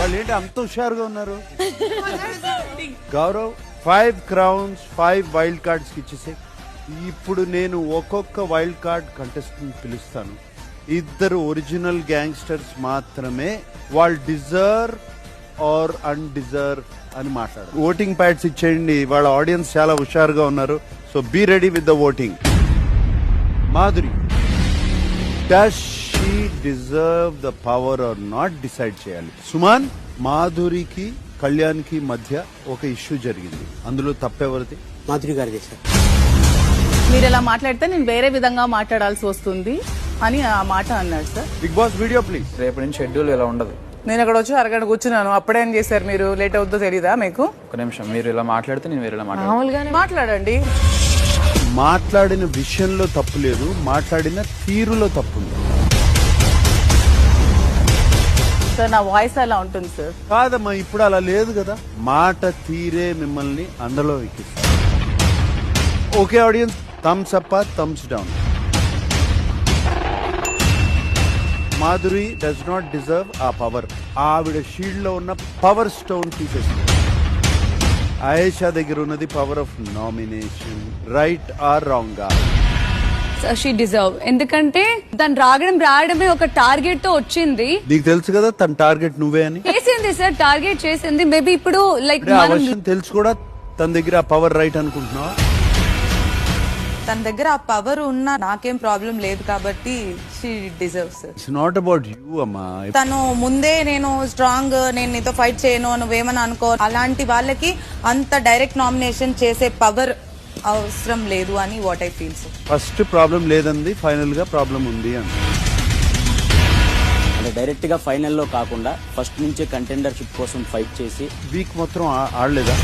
వాళ్ళు ఏంటి అంత హుషారుగా ఉన్నారు? గౌరవ్ 5 crowns 5 వైల్డ్ కార్డ్స్ ఇచ్చేసే. ఇప్పుడు నేను ఒక్కొక్క వైల్డ్ కార్డ్ కంటెస్టెంట్ పిలుస్తాను. 2 ఒరిజినల్ గ్యాంగ్స్టర్స్ మాత్రమే వాళ్ళు డిజర్వ్ ఆర్ అన్డిజర్వ్ అని మాట్లాడారు. ఓటింగ్ ప్యాడ్స్ ఇచ్చేయండి. వాళ్ళ ఆడియన్స్ చాలా హుషారుగా ఉన్నారు. So be ready with the voting. Madhuri, does she deserve the power or not decide చేయాలి. సుమన్, మాధురికి కళ్యాణ్ కి మధ్య ఒక ఇష్యూ జరిగింది. అందులో తప్పెవరిది? మాధురి గారు చేశారు. మీరు ఇలా మాట్లాడితే నేను వేరే విధంగా మాట్లాడాల్సి వస్తుంది అని ఆ మాట అన్నాడు sir. Bigg Boss video please. రేపటి నుంచి షెడ్యూల్ ఇలా ఉండదు. నేను అక్కడ వచ్చి అరగంట కూర్చున్నాను. అప్పుడేం చేశారు మీరు? లేట్ అవుతుందో తెలీదా మీకు? ఒక నిమిషం, మీరు ఇలా మాట్లాడితే నేను వేరేలా మాట్లాడండి. మాట్లాడిన విషయంలో తప్పు లేదు, మాట్లాడిన తీరులో తప్పు ఉంది. సార్ నా వాయిస్ అలా ఉంటుంది సార్. కాదమ్మా, ఇప్పుడు అలా లేదు కదా. మాట తీరే మిమ్మల్ని అందులో ఎక్కిస్తారు. Okay audience, thumbs up thumbs down. Madhuri does not deserve ఆ పవర్. ఆవిడ షీల్డ్ లో ఉన్న పవర్ స్టోన్ తీసేసింది. ఆయేషా దగ్గర ఉన్నది power of nomination. Right or wrong? She deserve. ఎందుకంటే దాని రాయడమే ఒక టార్గెట్ తో వచ్చింది. నీకు తెలుసు కదా తన టార్గెట్ నువ్వే అని. చేసింది సార్, టార్గెట్ చేసింది. మేబీ ఇప్పుడు లైక్ తెలుసు కూడా తన దగ్గర ఆ పవర్ రైట్ అనుకుంటున్నావా? తన దగ్గర ఆ పవర్ ఉన్నా నాకేం ప్రాబ్లం లేదు కాబట్టి she deserves. It's not about you అమ్మా. తను ముందే నేను స్ట్రాంగ్, నేను నీతో ఫైట్ చేయను, నువ్వేమని అనుకో, అలాంటి వాళ్ళకి అంత డైరెక్ట్ నామినేషన్ చేసే పవర్ అవసరం లేదు అని what I feel. First problem లేదండి, ఫైనల్ గా ప్రాబ్లం ఉంది అని. అంటే డైరెక్ట్ గా ఫైనల్లో కాకుండా ఫస్ట్ నుంచే కంటెండర్షిప్ కోసం ఫైట్ చేసి వీక్ మొత్తం ఆడలేదా?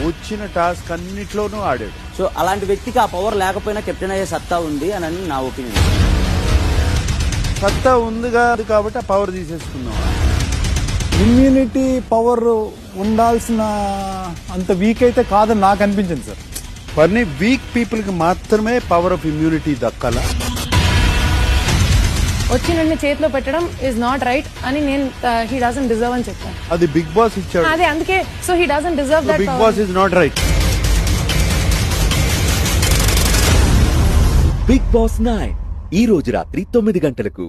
వచ్చిన టాస్క్ అన్నిట్లోనూ ఆడాడు. సో అలాంటి వ్యక్తికి ఆ పవర్ లేకపోయినా కెప్టెన్ అయ్యే సత్తా ఉంది అని నా ఒపీనియన్. సత్తా ఉంది కాబట్టి ఆ పవర్ తీసేసుకున్నాం. ఇమ్యూనిటీ పవర్ ఉండాల్సిన అంత వీక్ అయితే కాదని నాకు అనిపించింది సార్. కొన్ని వీక్ పీపుల్ కి మాత్రమే పవర్ ఆఫ్ ఇమ్యూనిటీ దక్కాల. వచ్చి నన్ను చేతిలో పెట్టడం ఇస్ నాట్ రైట్ అని నేను హీ డజంట్ డిజర్వ్ అని చెప్పాను. అది బిగ్ బాస్ ఇచ్చాడు. అదే అందుకే so he doesn't deserve that. Bigg Boss is not right. Bigg Boss 9 ఈ రోజు రాత్రి 9 గంటలకు.